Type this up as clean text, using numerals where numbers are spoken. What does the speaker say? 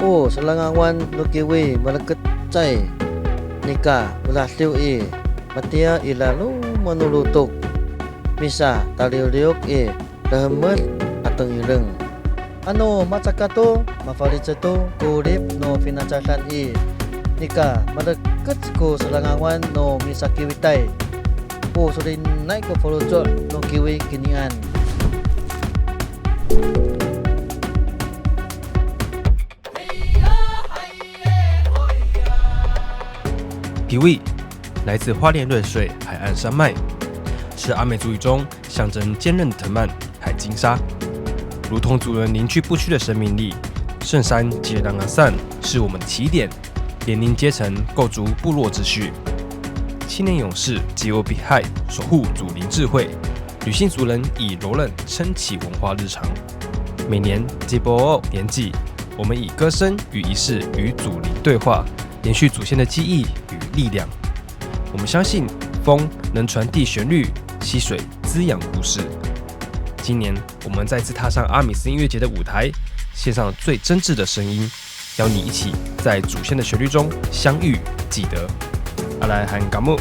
Oh, Selangawan nukiwi malaket cai nika ulasliw matia ilalu manulutok misa taliuliok lehemet ateng ileng ano macakato mafalitseto kurip no finacasan nika malaket ko Selangawan no misakiwitai po surin naik ko folojol no kiwi kinian kiwi来自花莲瑞水海岸山脉，是阿美族语中象征坚韧的藤蔓海金沙，如同族人凝聚不屈的生命力。圣山吉兰阿散是我们的起点，联宁阶层构筑部落秩序，青年勇士吉欧比亥守护祖灵智慧，女性族人以柔韧撑起文化日常。每年吉波年祭，我们以歌声与仪式与祖灵对话，延续祖先的记忆与力量。我们相信风能传递旋律，溪水滋养故事。今年我们再次踏上阿米斯音乐节的舞台，献上最真挚的声音，邀你一起在祖先的旋律中相遇，记得。阿来和嘎木。